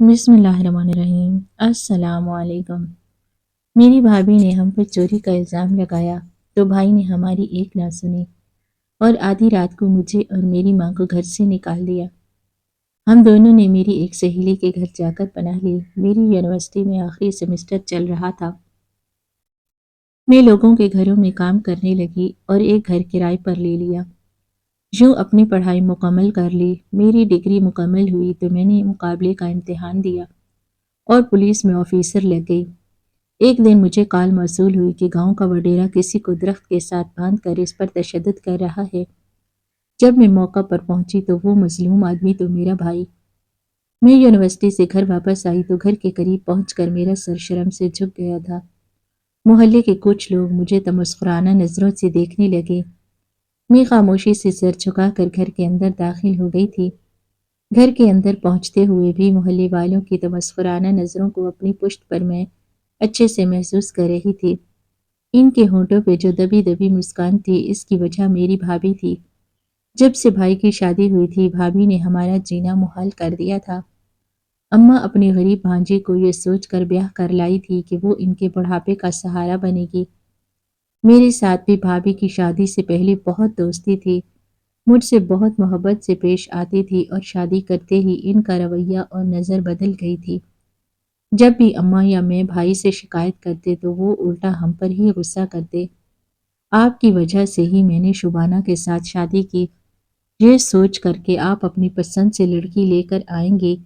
बिस्मिल्लाहिर्रहमानिर्रहीम। अस्सलाम वालेकुम। मेरी भाभी ने हम पर चोरी का इल्ज़ाम लगाया तो भाई ने हमारी एक ना सुनी और आधी रात को मुझे और मेरी माँ को घर से निकाल दिया। हम दोनों ने मेरी एक सहेली के घर जाकर पनाह ली। मेरी यूनिवर्सिटी में आखिरी सेमेस्टर चल रहा था। मैं लोगों के घरों में काम करने लगी और एक घर किराए पर ले लिया। यूँ अपनी पढ़ाई मुकम्मल कर ली। मेरी डिग्री मुकम्मल हुई तो मैंने मुकाबले का इम्तिहान दिया और पुलिस में ऑफिसर लग गई। एक दिन मुझे कॉल मौसूल हुई कि गांव का वडेरा किसी को दरख्त के साथ बांध कर इस पर तशद्दुद कर रहा है। जब मैं मौका पर पहुंची तो वो मजलूम आदमी तो मेरा भाई। मैं यूनिवर्सिटी से घर वापस आई तो घर के करीब पहुंचकर मेरा सर शर्म से झुक गया था। मोहल्ले के कुछ लोग मुझे तमस्कुराना नजरों से देखने लगे। मैं खामोशी से सर झुकाकर घर के अंदर दाखिल हो गई थी। घर के अंदर पहुंचते हुए भी मोहल्ले वालों की तमस्कुराना नजरों को अपनी पुश्त पर मैं अच्छे से महसूस कर रही थी। इनके होंठों पे जो दबी दबी मुस्कान थी, इसकी वजह मेरी भाभी थी। जब से भाई की शादी हुई थी, भाभी ने हमारा जीना मुहाल कर दिया था। अम्मा अपनी गरीब भांजी को ये सोचकर ब्याह कर लाई थी कि वो इनके बुढ़ापे का सहारा बनेगी। मेरे साथ भी भाभी की शादी से पहले बहुत दोस्ती थी। मुझसे बहुत मोहब्बत से पेश आती थी और शादी करते ही इनका रवैया और नज़र बदल गई थी। जब भी अम्मा या मैं भाई से शिकायत करते तो वो उल्टा हम पर ही गुस्सा करते। आपकी वजह से ही मैंने शुबाना के साथ शादी की। ये सोच करके आप अपनी पसंद से लड़की लेकर आएंगे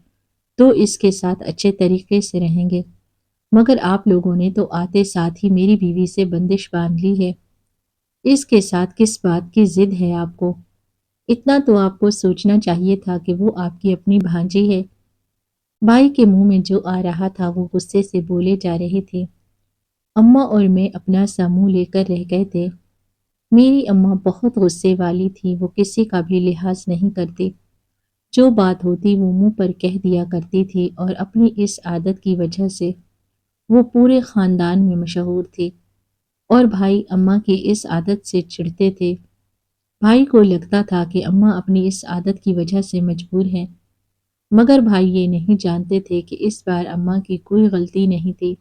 तो इसके साथ अच्छे तरीके से रहेंगे, मगर आप लोगों ने तो आते साथ ही मेरी बीवी से बंदिश बांध ली है। इसके साथ किस बात की जिद है आपको? इतना तो आपको सोचना चाहिए था कि वो आपकी अपनी भांजी है। भाई के मुंह में जो आ रहा था वो गुस्से से बोले जा रहे थे। अम्मा और मैं अपना सा मुंह लेकर रह गए थे। मेरी अम्मा बहुत गुस्से वाली थी, वो किसी का भी लिहाज नहीं करती। जो बात होती वो मुंह पर कह दिया करती थी और अपनी इस आदत की वजह से वो पूरे खानदान में मशहूर थी। और भाई अम्मा की इस आदत से चिढ़ते थे। भाई को लगता था कि अम्मा अपनी इस आदत की वजह से मजबूर है, मगर भाई ये नहीं जानते थे कि इस बार अम्मा की कोई गलती नहीं थी,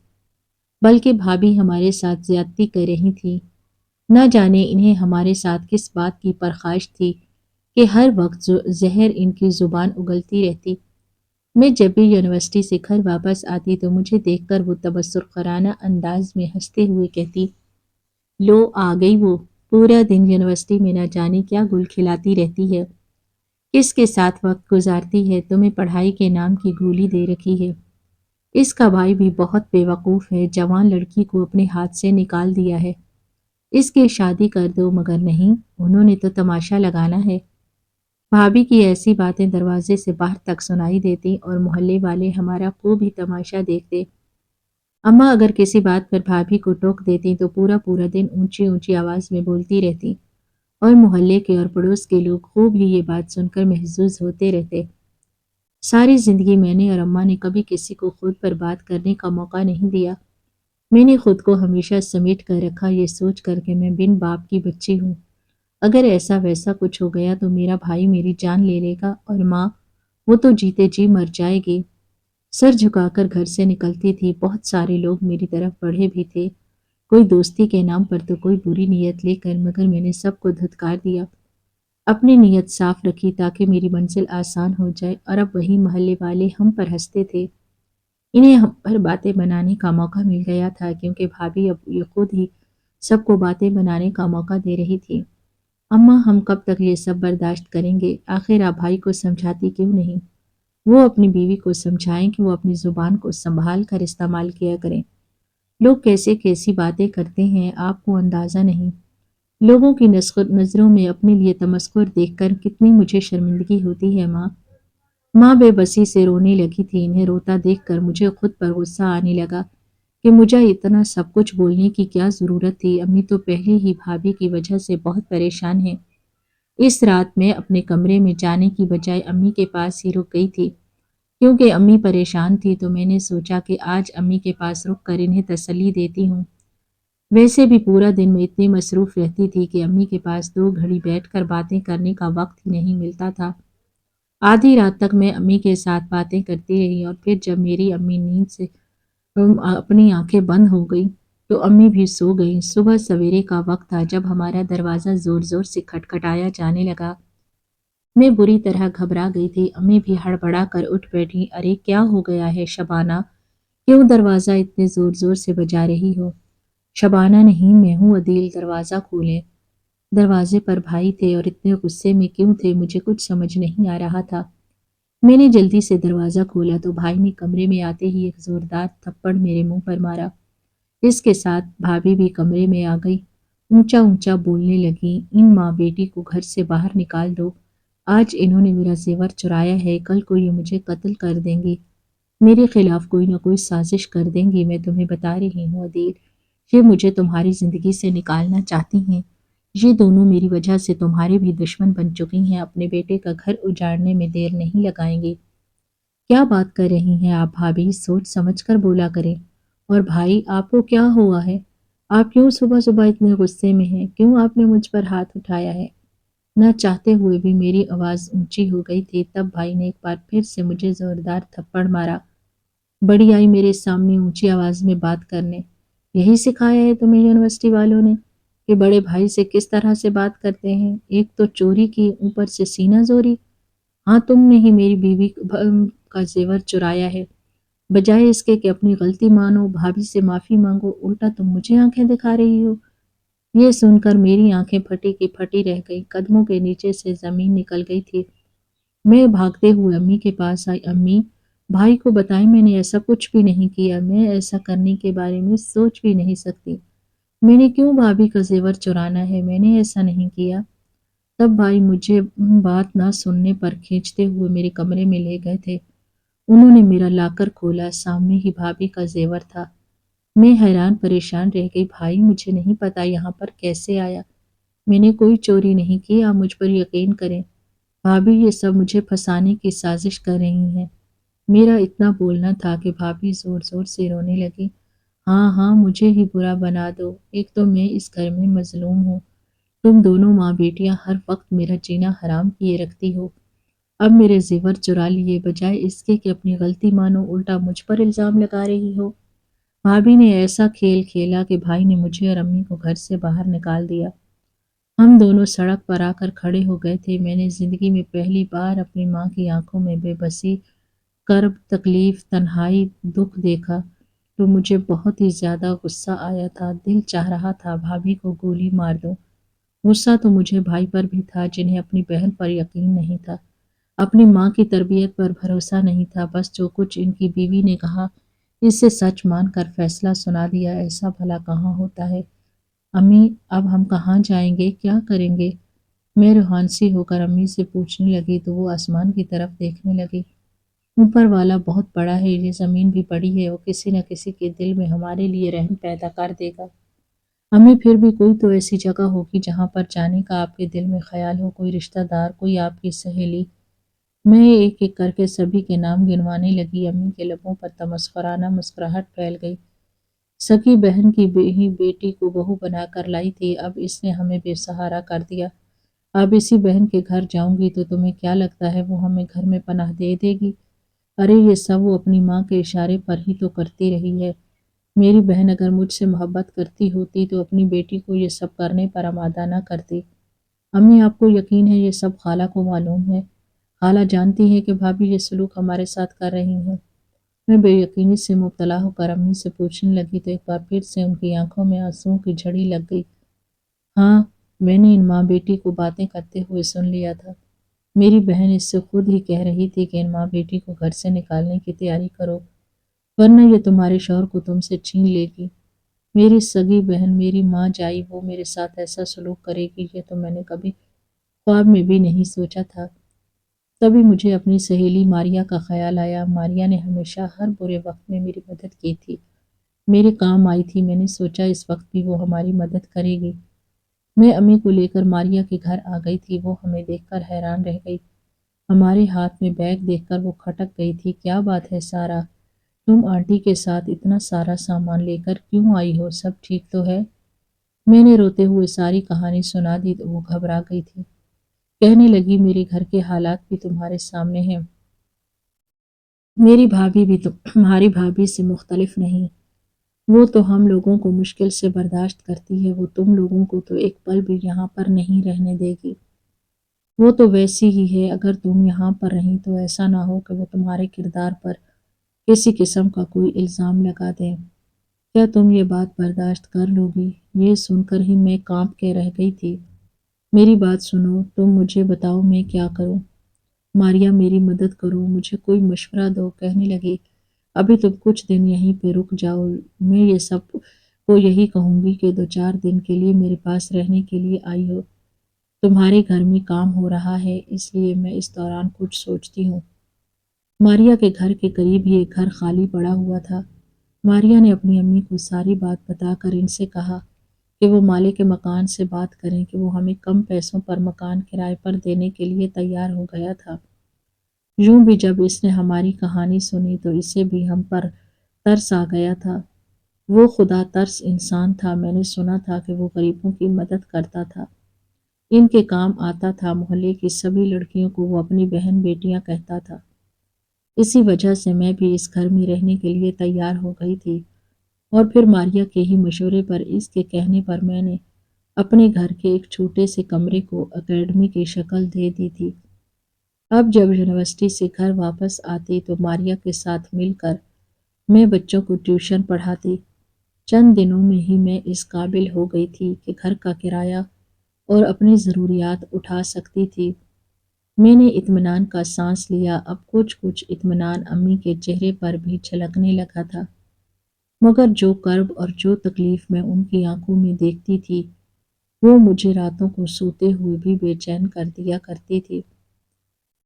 बल्कि भाभी हमारे साथ ज्यादती कर रही थी। न जाने इन्हें हमारे साथ किस बात की परखाश थी कि हर वक्त जहर इनकी जुबान उगलती रहती। मैं जब भी यूनिवर्सिटी से घर वापस आती तो मुझे देखकर वो तबस्सुर कराना अंदाज में हंसते हुए कहती, लो आ गई वो। पूरा दिन यूनिवर्सिटी में न जाने क्या गुल खिलाती रहती है। किसके साथ वक्त गुजारती है, तुम्हें पढ़ाई के नाम की गोली दे रखी है। इसका भाई भी बहुत बेवकूफ़ है, जवान लड़की को अपने हाथ से निकाल दिया है। इसकी शादी कर दो, मगर नहीं, उन्होंने तो तमाशा लगाना है। भाभी की ऐसी बातें दरवाजे से बाहर तक सुनाई देती और मोहल्ले वाले हमारा खूब ही तमाशा देखते। अम्मा अगर किसी बात पर भाभी को टोक देती तो पूरा पूरा दिन ऊंची ऊंची आवाज में बोलती रहती और मोहल्ले के और पड़ोस के लोग खूब ही ये बात सुनकर महजूज होते रहते। सारी जिंदगी मैंने और अम्मा ने कभी किसी को खुद पर बात करने का मौका नहीं दिया। मैंने खुद को हमेशा समेट कर रखा, ये सोच कर के मैं बिन बाप की बच्ची हूँ। अगर ऐसा वैसा कुछ हो गया तो मेरा भाई मेरी जान ले लेगा और माँ, वो तो जीते जी मर जाएगी। सर झुकाकर घर से निकलती थी। बहुत सारे लोग मेरी तरफ बढ़े भी थे, कोई दोस्ती के नाम पर तो कोई बुरी नीयत लेकर, मगर मैंने सबको धुतकार दिया। अपनी नीयत साफ रखी ताकि मेरी मंजिल आसान हो जाए और अब वही मोहल्ले वाले हम पर हंसते थे। इन्हें हम पर बातें बनाने का मौका मिल गया था क्योंकि भाभी अब ये खुद ही सबको बातें बनाने का मौका दे रही थी। अम्मा, हम कब तक ये सब बर्दाश्त करेंगे? आखिर आप भाई को समझाती क्यों नहीं? वो अपनी बीवी को समझाएं कि वो अपनी जुबान को संभाल कर इस्तेमाल किया करें। लोग कैसे कैसी बातें करते हैं, आपको अंदाजा नहीं। लोगों की नज़रों में अपने लिए तमस्कुर देखकर कितनी मुझे शर्मिंदगी होती है माँ। माँ बेबसी से रोने लगी थी। इन्हें रोता देखकर मुझे खुद पर गुस्सा आने लगा कि मुझे इतना सब कुछ बोलने की क्या ज़रूरत थी। अम्मी तो पहले ही भाभी की वजह से बहुत परेशान है। इस रात मैं अपने कमरे में जाने की बजाय अम्मी के पास ही रुक गई थी। क्योंकि अम्मी परेशान थी तो मैंने सोचा कि आज अम्मी के पास रुक कर इन्हें तसल्ली देती हूँ। वैसे भी पूरा दिन मैं इतनी मसरूफ़ रहती थी कि अम्मी के पास 2 घड़ी बैठकर बातें करने का वक्त ही नहीं मिलता था। आधी रात तक मैं अम्मी के साथ बातें करती रही और फिर जब मेरी अम्मी नींद से अपनी आंखें बंद हो गई तो अम्मी भी सो गई। सुबह सवेरे का वक्त था जब हमारा दरवाज़ा ज़ोर-ज़ोर से खटखटाया जाने लगा। मैं बुरी तरह घबरा गई थी। अम्मी भी हड़बड़ा कर उठ बैठी। अरे क्या हो गया है शबाना? क्यों दरवाज़ा इतने ज़ोर-ज़ोर से बजा रही हो? शबाना नहीं, मैं हूँ अदील, दरवाज़ा खोलें। दरवाजे पर भाई थे और इतने गुस्से में क्यों थे मुझे कुछ समझ नहीं आ रहा था। मैंने जल्दी से दरवाज़ा खोला तो भाई ने कमरे में आते ही एक ज़ोरदार थप्पड़ मेरे मुंह पर मारा। इसके साथ भाभी भी कमरे में आ गई। ऊंचा ऊंचा बोलने लगी, इन माँ बेटी को घर से बाहर निकाल दो। आज इन्होंने मेरा जेवर चुराया है, कल को ये मुझे कत्ल कर देंगी। मेरे खिलाफ कोई ना कोई साजिश कर देंगी। मैं तुम्हें बता रही हूँ अदील, ये मुझे तुम्हारी ज़िंदगी से निकालना चाहती हैं। ये दोनों मेरी वजह से तुम्हारे भी दुश्मन बन चुकी हैं। अपने बेटे का घर उजाड़ने में देर नहीं लगाएंगी। क्या बात कर रही हैं आप भाभी? सोच समझ कर बोला करें। और भाई, आपको क्या हुआ है? आप क्यों सुबह सुबह इतने गुस्से में हैं? क्यों आपने मुझ पर हाथ उठाया है? न चाहते हुए भी मेरी आवाज़ ऊंची हो गई थी। तब भाई ने एक बार फिर से मुझे जोरदार थप्पड़ मारा। बड़ी आई मेरे सामने ऊंची आवाज़ में बात करने। यही सिखाया है तुम्हें यूनिवर्सिटी वालों ने कि बड़े भाई से किस तरह से बात करते हैं? एक तो चोरी की, ऊपर से सीना जोरी। हाँ, तुमने ही मेरी बीवी का जेवर चुराया है। बजाय इसके कि अपनी गलती मानो, भाभी से माफ़ी मांगो, उल्टा तुम मुझे आंखें दिखा रही हो। ये सुनकर मेरी आंखें फटी की फटी रह गई। कदमों के नीचे से ज़मीन निकल गई थी। मैं भागते हुए अम्मी के पास आई। अम्मी, भाई को बताएं मैंने ऐसा कुछ भी नहीं किया। मैं ऐसा करने के बारे में सोच भी नहीं सकती। मैंने क्यों भाभी का जेवर चुराना है? मैंने ऐसा नहीं किया। तब भाई मुझे बात ना सुनने पर खींचते हुए मेरे कमरे में ले गए थे। उन्होंने मेरा लाकर खोला, सामने ही भाभी का जेवर था। मैं हैरान परेशान रह गई। भाई, मुझे नहीं पता यहाँ पर कैसे आया। मैंने कोई चोरी नहीं की, आप मुझ पर यकीन करें। भाभी ये सब मुझे फंसाने की साजिश कर रही हैं। मेरा इतना बोलना था कि भाभी जोर जोर से रोने लगी। हाँ हाँ, मुझे ही बुरा बना दो। एक तो मैं इस घर में मजलूम हूँ। तुम दोनों माँ बेटियां हर वक्त मेरा जीना हराम किए रखती हो। अब मेरे जेवर चुरा लिए, बजाय इसके कि अपनी गलती मानो, उल्टा मुझ पर इल्ज़ाम लगा रही हो। भाभी ने ऐसा खेल खेला कि भाई ने मुझे और अम्मी को घर से बाहर निकाल दिया। हम दोनों सड़क पर आकर खड़े हो गए थे। मैंने ज़िंदगी में पहली बार अपनी माँ की आंखों में बेबसी, कर्ब, तकलीफ, तन्हाई, दुख देखा तो मुझे बहुत ही ज़्यादा गुस्सा आया था। दिल चाह रहा था भाभी को गोली मार दूं। गुस्सा तो मुझे भाई पर भी था जिन्हें अपनी बहन पर यकीन नहीं था, अपनी माँ की तरबियत पर भरोसा नहीं था। बस जो कुछ इनकी बीवी ने कहा इसे सच मानकर फैसला सुना दिया। ऐसा भला कहाँ होता है? अम्मी, अब हम कहाँ जाएंगे, क्या करेंगे? मैं रूहानसी होकर अम्मी से पूछने लगी तो वो आसमान की तरफ देखने लगी। ऊपर वाला बहुत बड़ा है, ये ज़मीन भी बड़ी है, वो किसी न किसी के दिल में हमारे लिए रहम पैदा कर देगा। अम्मी, फिर भी कोई तो ऐसी जगह होगी जहाँ पर जाने का आपके दिल में ख्याल हो, कोई रिश्तेदार, कोई आपकी सहेली। मैं एक एक करके सभी के नाम गिनवाने लगी। अम्मी के लबों पर तमस्कराना मुस्कुराहट फैल गई। सगी बहन की ही बेटी को बहू बनाकर लाई थी, अब इसने हमें बेसहारा कर दिया। अब इसी बहन के घर जाऊंगी तो तुम्हें क्या लगता है वो हमें घर में पनाह दे देगी? अरे ये सब वो अपनी माँ के इशारे पर ही तो करती रही है। मेरी बहन अगर मुझसे मोहब्बत करती होती तो अपनी बेटी को ये सब करने पर आमादा ना करती। अम्मी, आपको यकीन है ये सब खाला को मालूम है? खाला जानती है कि भाभी ये सलूक हमारे साथ कर रही हैं। मैं बेयकीनी से मुब्तला होकर अम्मी से पूछने लगी तो एक बार फिर से उनकी आंखों में आंसुओं की झड़ी लग गई। हाँ, मैंने इन माँ बेटी को बातें करते हुए सुन लिया था। मेरी बहन इससे खुद ही कह रही थी कि इन माँ बेटी को घर से निकालने की तैयारी करो, वरना ये तुम्हारे शौहर को तुमसे छीन लेगी। मेरी सगी बहन, मेरी माँ जाई, वो मेरे साथ ऐसा सलूक करेगी ये तो मैंने कभी ख्वाब में भी नहीं सोचा था। तभी मुझे अपनी सहेली मारिया का ख्याल आया। मारिया ने हमेशा हर बुरे वक्त में मेरी मदद की थी, मेरे काम आई थी। मैंने सोचा इस वक्त भी वो हमारी मदद करेगी। मैं अम्मी को लेकर मारिया के घर आ गई थी। वो हमें देखकर हैरान रह गई। हमारे हाथ में बैग देखकर वो खटक गई थी। क्या बात है सारा, तुम आंटी के साथ इतना सारा सामान लेकर क्यों आई हो? सब ठीक तो है? मैंने रोते हुए सारी कहानी सुना दी तो वो घबरा गई थी। کہنے لگی میرے گھر کے حالات بھی تمہارے سامنے ہیں، میری بھابھی بھی تمہاری بھابھی سے مختلف نہیں، وہ تو ہم لوگوں کو مشکل سے برداشت کرتی ہے، وہ تم لوگوں کو تو ایک پل بھی یہاں پر نہیں رہنے دے گی، وہ تو ویسی ہی ہے، اگر تم یہاں پر رہیں تو ایسا نہ ہو کہ وہ تمہارے کردار پر کسی قسم کا کوئی الزام لگا دیں، کیا تم یہ بات برداشت کر لو گی؟ یہ سن کر ہی میں کانپ کے رہ گئی تھی۔ میری بات سنو، تم مجھے بتاؤ میں کیا کروں؟ ماریا میری مدد کرو، مجھے کوئی مشورہ دو۔ کہنے لگی ابھی تم کچھ دن یہیں پہ رک جاؤ، میں یہ سب کو یہی کہوں گی کہ 2-4 دن کے لیے میرے پاس رہنے کے لیے آئی ہو، تمہارے گھر میں کام ہو رہا ہے اس لیے میں اس دوران کچھ سوچتی ہوں۔ ماریا کے گھر کے قریب ہی ایک گھر خالی پڑا ہوا تھا۔ ماریا نے اپنی امی کو ساری بات بتا کر ان سے کہا کہ وہ مالک مکان سے بات کریں کہ وہ ہمیں کم پیسوں پر مکان کرائے پر دینے کے لیے تیار ہو گیا تھا۔ یوں بھی جب اس نے ہماری کہانی سنی تو اسے بھی ہم پر ترس آ گیا تھا۔ وہ خدا ترس انسان تھا، میں نے سنا تھا کہ وہ غریبوں کی مدد کرتا تھا، ان کے کام آتا تھا، محلے کی سبھی لڑکیوں کو وہ اپنی بہن بیٹیاں کہتا تھا۔ اسی وجہ سے میں بھی اس گھر میں رہنے کے لیے تیار ہو گئی تھی، اور پھر ماریا کے ہی مشورے پر، اس کے کہنے پر میں نے اپنے گھر کے ایک چھوٹے سے کمرے کو اکیڈمی کی شکل دے دی تھی۔ اب جب یونیورسٹی سے گھر واپس آتی تو ماریا کے ساتھ مل کر میں بچوں کو ٹیوشن پڑھاتی۔ چند دنوں میں ہی میں اس قابل ہو گئی تھی کہ گھر کا کرایہ اور اپنی ضروریات اٹھا سکتی تھی۔ میں نے اطمینان کا سانس لیا، اب کچھ کچھ اطمینان امی کے چہرے پر بھی جھلکنے لگا تھا، مگر جو کرب اور جو تکلیف میں ان کی آنکھوں میں دیکھتی تھی وہ مجھے راتوں کو سوتے ہوئے بھی بے چین کر دیا کرتی تھی۔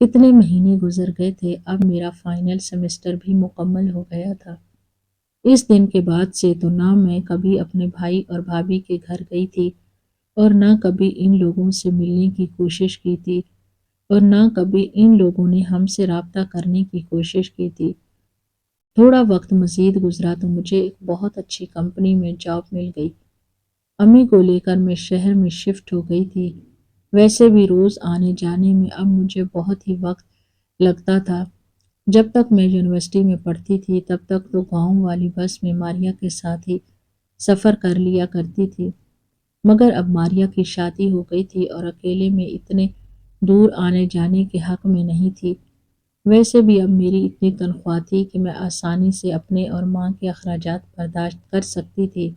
اتنے مہینے گزر گئے تھے، اب میرا فائنل سیمسٹر بھی مکمل ہو گیا تھا۔ اس دن کے بعد سے تو نہ میں کبھی اپنے بھائی اور بھابھی کے گھر گئی تھی اور نہ کبھی ان لوگوں سے ملنے کی کوشش کی تھی، اور نہ کبھی ان لوگوں نے ہم سے رابطہ کرنے کی کوشش کی تھی۔ تھوڑا وقت مزید گزرا تو مجھے ایک بہت اچھی کمپنی میں جاب مل گئی۔ امی کو لے کر میں شہر میں شفٹ ہو گئی تھی۔ ویسے بھی روز آنے جانے میں اب مجھے بہت ہی وقت لگتا تھا۔ جب تک میں یونیورسٹی میں پڑھتی تھی تب تک تو گاؤں والی بس میں ماریا کے ساتھ ہی سفر کر لیا کرتی تھی، مگر اب ماریا کی شادی ہو گئی تھی اور اکیلے میں اتنے دور آنے جانے کے حق میں نہیں تھی۔ ویسے بھی اب میری اتنی تنخواہ تھی کہ میں آسانی سے اپنے اور ماں کے اخراجات برداشت کر سکتی تھی۔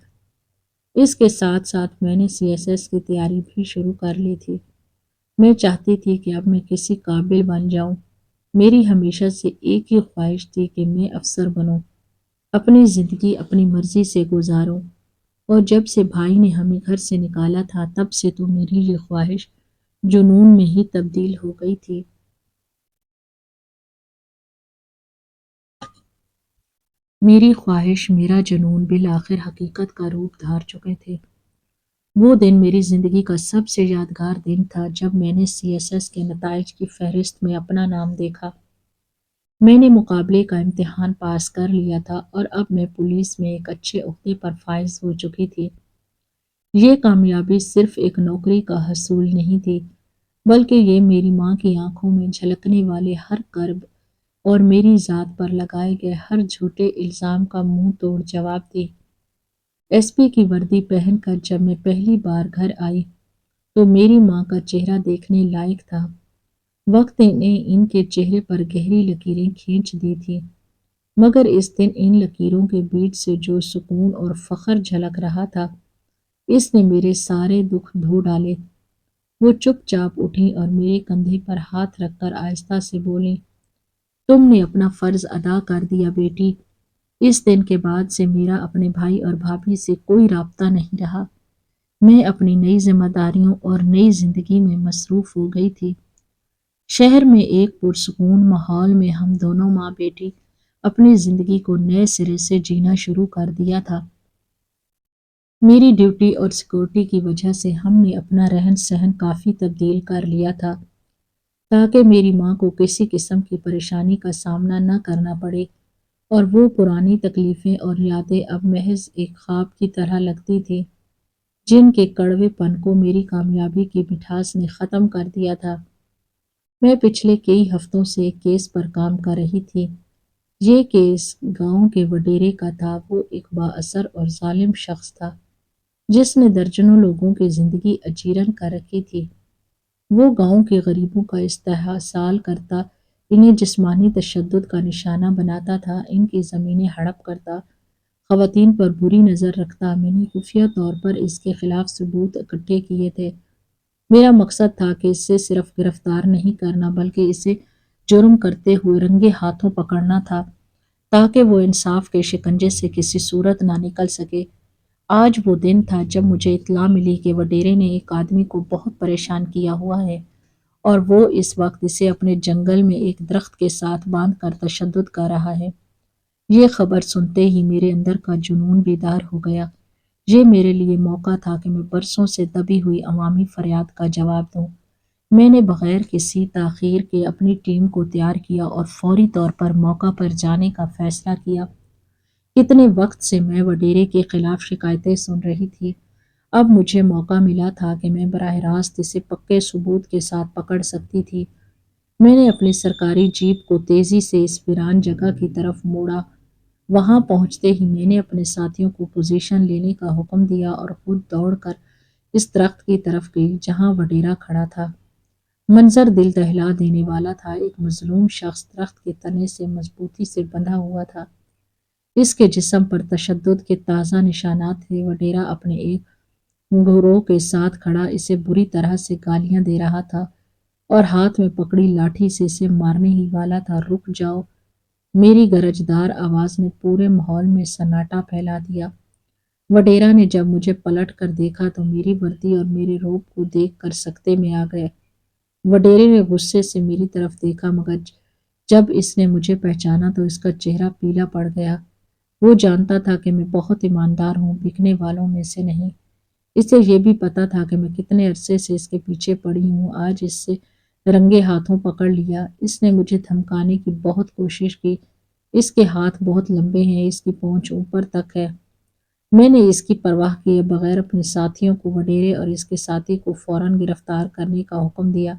اس کے ساتھ ساتھ میں نے CSS کی تیاری بھی شروع کر لی تھی۔ میں چاہتی تھی کہ اب میں کسی قابل بن جاؤں۔ میری ہمیشہ سے ایک ہی خواہش تھی کہ میں افسر بنوں، اپنی زندگی اپنی مرضی سے گزاروں، اور جب سے بھائی نے ہمیں گھر سے نکالا تھا تب سے تو میری یہ خواہش جنون میں ہی تبدیل ہو گئی تھی۔ میری خواہش، میرا جنون بالآخر حقیقت کا روپ دھار چکے تھے۔ وہ دن میری زندگی کا سب سے یادگار دن تھا جب میں نے CSS کے نتائج کی فہرست میں اپنا نام دیکھا۔ میں نے مقابلے کا امتحان پاس کر لیا تھا اور اب میں پولیس میں ایک اچھے عہدے پر فائز ہو چکی تھی۔ یہ کامیابی صرف ایک نوکری کا حصول نہیں تھی، بلکہ یہ میری ماں کی آنکھوں میں جھلکنے والے ہر کرب اور میری ذات پر لگائے گئے ہر جھوٹے الزام کا منہ توڑ جواب تھی۔ SP کی وردی پہن کر جب میں پہلی بار گھر آئی تو میری ماں کا چہرہ دیکھنے لائق تھا۔ وقت نے ان کے چہرے پر گہری لکیریں کھینچ دی تھی، مگر اس دن ان لکیروں کے بیچ سے جو سکون اور فخر جھلک رہا تھا اس نے میرے سارے دکھ دھو ڈالے۔ وہ چپ چاپ اٹھیں اور میرے کندھے پر ہاتھ رکھ کر آہستہ سے بولیں، تم نے اپنا فرض ادا کر دیا بیٹی۔ اس دن کے بعد سے میرا اپنے بھائی اور بھابھی سے کوئی رابطہ نہیں رہا۔ میں اپنی نئی ذمہ داریوں اور نئی زندگی میں مصروف ہو گئی تھی۔ شہر میں ایک پرسکون ماحول میں ہم دونوں ماں بیٹی اپنی زندگی کو نئے سرے سے جینا شروع کر دیا تھا۔ میری ڈیوٹی اور سیکورٹی کی وجہ سے ہم نے اپنا رہن سہن کافی تبدیل کر لیا تھا تاکہ میری ماں کو کسی قسم کی پریشانی کا سامنا نہ کرنا پڑے، اور وہ پرانی تکلیفیں اور یادیں اب محض ایک خواب کی طرح لگتی تھی۔ جن کے کڑوے پن کو میری کامیابی کی مٹھاس نے ختم کر دیا تھا۔ میں پچھلے کئی ہفتوں سے ایک کیس پر کام کر رہی تھی۔ یہ کیس گاؤں کے وڈیرے کا تھا۔ وہ ایک با اثر اور ظالم شخص تھا جس نے درجنوں لوگوں کی زندگی اجیرن کر رکھی تھی۔ وہ گاؤں کے غریبوں کا استحصال کرتا، انہیں جسمانی تشدد کا نشانہ بناتا تھا، ان کی زمینیں ہڑپ کرتا، خواتین پر بری نظر رکھتا۔ میں نے خفیہ طور پر اس کے خلاف ثبوت اکٹھے کیے تھے۔ میرا مقصد تھا کہ اسے صرف گرفتار نہیں کرنا بلکہ اسے جرم کرتے ہوئے رنگے ہاتھوں پکڑنا تھا تاکہ وہ انصاف کے شکنجے سے کسی صورت نہ نکل سکے۔ آج وہ دن تھا جب مجھے اطلاع ملی کہ وڈیرے نے ایک آدمی کو بہت پریشان کیا ہوا ہے اور وہ اس وقت اسے اپنے جنگل میں ایک درخت کے ساتھ باندھ کر تشدد کر رہا ہے۔ یہ خبر سنتے ہی میرے اندر کا جنون بیدار ہو گیا۔ یہ میرے لیے موقع تھا کہ میں برسوں سے دبی ہوئی عوامی فریاد کا جواب دوں۔ میں نے بغیر کسی تاخیر کے اپنی ٹیم کو تیار کیا اور فوری طور پر موقع پر جانے کا فیصلہ کیا۔ کتنے وقت سے میں وڈیرے کے خلاف شکایتیں سن رہی تھی۔ اب مجھے موقع ملا تھا کہ میں براہ راست اسے پکے ثبوت کے ساتھ پکڑ سکتی تھی۔ میں نے اپنی سرکاری جیپ کو تیزی سے اس ویران جگہ کی طرف موڑا۔ وہاں پہنچتے ہی میں نے اپنے ساتھیوں کو پوزیشن لینے کا حکم دیا اور خود دوڑ کر اس درخت کی طرف گئی جہاں وڈیرا کھڑا تھا۔ منظر دل دہلا دینے والا تھا۔ ایک مظلوم شخص درخت کے تنے سے مضبوطی سے بندھا ہوا تھا۔ اس کے جسم پر تشدد کے تازہ نشانات تھے۔ وڈیرا اپنے ایک گروہ کے ساتھ کھڑا اسے بری طرح سے گالیاں دے رہا تھا اور ہاتھ میں پکڑی لاٹھی سے اسے مارنے ہی والا تھا۔ رک جاؤ! میری گرجدار آواز نے پورے ماحول میں سناٹا پھیلا دیا۔ وڈیرا نے جب مجھے پلٹ کر دیکھا تو میری وردی اور میرے روب کو دیکھ کر سکتے میں آ گئے۔ وڈیرے نے غصے سے میری طرف دیکھا مگر جب اس نے مجھے پہچانا تو اس کا چہرہ پیلا پڑ گیا۔ وہ جانتا تھا کہ میں بہت ایماندار ہوں، بکنے والوں میں سے نہیں۔ اسے یہ بھی پتا تھا کہ میں کتنے عرصے سے اس کے پیچھے پڑی ہوں۔ آج اس سے رنگے ہاتھوں پکڑ لیا۔ اس نے مجھے دھمکانے کی بہت کوشش کی۔ اس کے ہاتھ بہت لمبے ہیں، اس کی پونچھ اوپر تک ہے۔ میں نے اس کی پرواہ کیے بغیر اپنے ساتھیوں کو وڈیرے اور اس کے ساتھی کو فوراً گرفتار کرنے کا حکم دیا۔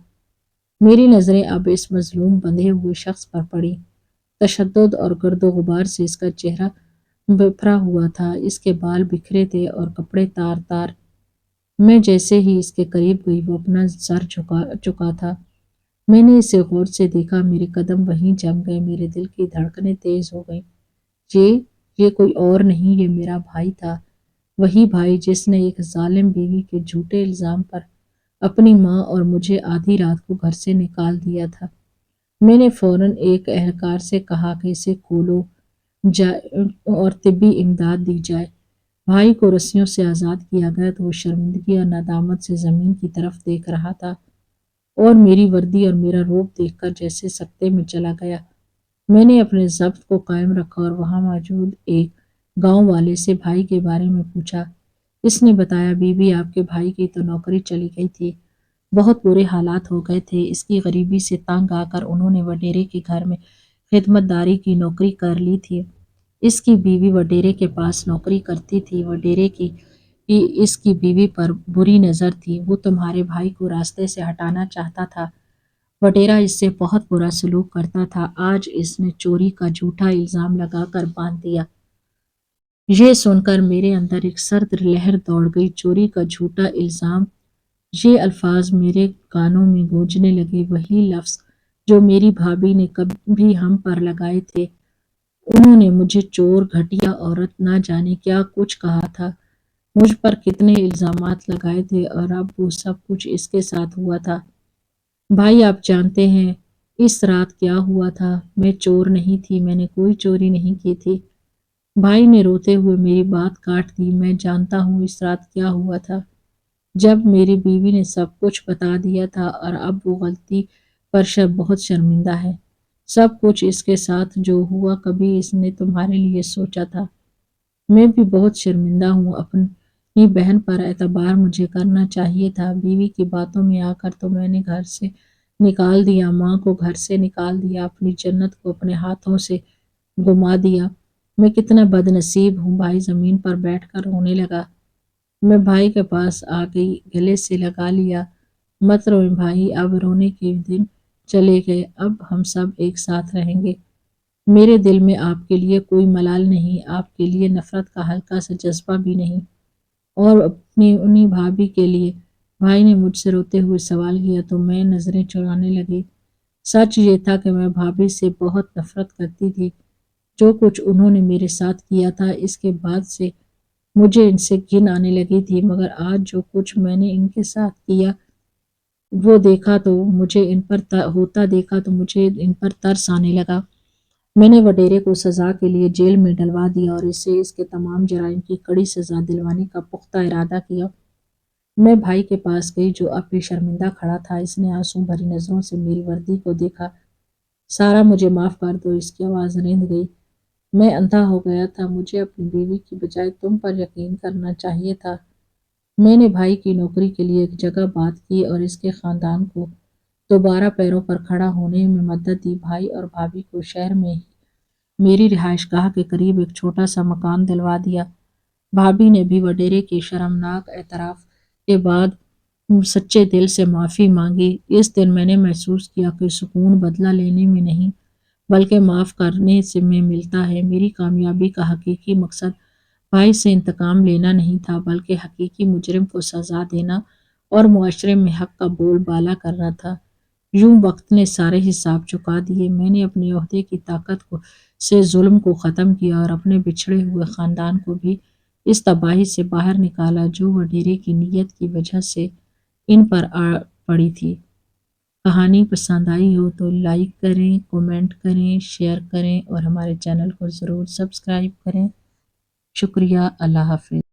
میری نظریں اب اس مظلوم بندھے ہوئے شخص پر پڑی۔ تشدد اور گرد و غبار سے اس کا چہرہ بپھرا ہوا تھا، اس کے بال بکھرے تھے اور کپڑے تار تار۔ میں جیسے ہی اس کے قریب گئی وہ اپنا سر جھکا چکا تھا۔ میں نے اسے غور سے دیکھا، میرے قدم وہیں جم گئے، میرے دل کی دھڑکنیں تیز ہو گئیں۔ یہ کوئی اور نہیں، یہ میرا بھائی تھا۔ وہی بھائی جس نے ایک ظالم بیوی کے جھوٹے الزام پر اپنی ماں اور مجھے آدھی رات کو گھر سے نکال دیا تھا۔ میں نے فوراً ایک اہلکار سے کہا کہ اسے کھولو جائے اور طبی امداد دی جائے۔ بھائی کو رسیوں سے آزاد کیا گیا تو وہ شرمندگی اور ندامت سے زمین کی طرف دیکھ رہا تھا اور میری وردی اور میرا روب دیکھ کر جیسے سکتے میں چلا گیا۔ میں نے اپنے ضبط کو قائم رکھا اور وہاں موجود ایک گاؤں والے سے بھائی کے بارے میں پوچھا۔ اس نے بتایا، بی بی آپ کے بھائی کی تو نوکری چلی گئی تھی، بہت برے حالات ہو گئے تھے۔ اس کی غریبی سے تنگ آ کر انہوں نے وڈیرے کے گھر میں خدمت داری کی نوکری کر لی تھی۔ اس کی بیوی وڈیرے کے پاس نوکری کرتی تھی۔ وڈیرے کی اس کی بیوی پر بری نظر تھی۔ وہ تمہارے بھائی کو راستے سے ہٹانا چاہتا تھا۔ وڈیرا اس سے بہت برا سلوک کرتا تھا۔ آج اس نے چوری کا جھوٹا الزام لگا کر باندھ دیا۔ یہ سن کر میرے اندر ایک سرد لہر دوڑ گئی۔ چوری کا جھوٹا الزام! یہ الفاظ میرے کانوں میں گونجنے لگے، وہی لفظ جو میری بھابھی نے کبھی ہم پر لگائے تھے۔ انہوں نے مجھے چور، گھٹیا عورت، نہ جانے کیا کچھ کہا تھا، مجھ پر کتنے الزامات لگائے تھے اور اب وہ سب کچھ اس کے ساتھ ہوا تھا۔ بھائی آپ جانتے ہیں اس رات کیا ہوا تھا؟ میں چور نہیں تھی، میں نے کوئی چوری نہیں کی تھی۔ بھائی نے روتے ہوئے میری بات کاٹ دی۔ میں جانتا ہوں اس رات کیا ہوا تھا۔ جب میری بیوی نے سب کچھ بتا دیا تھا اور اب وہ غلطی پر بہت شرمندہ ہے۔ سب کچھ اس کے ساتھ جو ہوا کبھی اس نے تمہارے لیے سوچا تھا۔ میں بھی بہت شرمندہ ہوں، اپنی بہن پر اعتبار مجھے کرنا چاہیے تھا۔ بیوی کی باتوں میں آ کر تو میں نے گھر سے نکال دیا، ماں کو گھر سے نکال دیا، اپنی جنت کو اپنے ہاتھوں سے گما دیا۔ میں کتنا بد نصیب ہوں۔ بھائی زمین پر بیٹھ کر رونے لگا۔ मैं भाई के पास आ गई, गले से लगा लिया। मत रो भाई, अब रोने के दिन चले गए, अब हम सब एक साथ रहेंगे। मेरे दिल में आपके लिए कोई मलाल नहीं, आपके लिए नफरत का हल्का सा जज्बा भी नहीं। और अपनी उन्हीं भाभी के लिए, भाई ने मुझसे रोते हुए सवाल किया तो मैं नजरें चुराने लगी। सच ये था कि मैं भाभी से बहुत नफरत करती थी। जो कुछ उन्होंने मेरे साथ किया था, इसके बाद से मुझे इनसे घिन आने लगी थी, मगर आज जो कुछ मैंने इनके साथ किया वो देखा तो मुझे इन पर होता देखा तो मुझे इन पर तरस आने लगा। मैंने वडेरे को सजा के लिए जेल में डलवा दिया और इसे इसके तमाम जराइम की कड़ी सजा दिलवाने का पुख्ता इरादा किया। मैं भाई के पास गई जो अब भी शर्मिंदा खड़ा था। इसने आंसू भरी नजरों से मेरी वर्दी को देखा। सारा, मुझे माफ कर दो, इसकी आवाज रेंद गई। मैं अंधा हो गया था, मुझे अपनी बीवी की बजाय तुम पर यकीन करना चाहिए था। मैंने भाई की नौकरी के लिए एक जगह बात की और इसके खानदान को दोबारा पैरों पर खड़ा होने में मदद दी। भाई और भाभी को शहर में ही मेरी रिहाइशगाह के करीब एक छोटा सा मकान दिलवा दिया। भाभी ने भी वडेरे के शर्मनाक एतराफ के बाद सच्चे दिल से माफ़ी मांगी। इस दिन मैंने महसूस किया कि सुकून बदला लेने में नहीं बल्कि माफ़ करने से में मिलता है। मेरी कामयाबी का हकीकी मकसद भाई से इंतकाम लेना नहीं था, बल्कि हकीकी मुजरिम को सज़ा देना और मुआशरे में हक का बोलबाला करना था। यूं वक्त ने सारे हिसाब चुका दिए। मैंने अपने ओहदे की ताकत को से जुल्म को ख़त्म किया और अपने बिछड़े हुए ख़ानदान को भी इस तबाही से बाहर निकाला जो वडेरे की नीयत की वजह से इन पर आ पड़ी थी। कहानी पसंद आई हो तो लाइक करें, कमेंट करें, शेयर करें और हमारे चैनल को ज़रूर सब्सक्राइब करें। शुक्रिया। अल्लाह हाफ़िज़।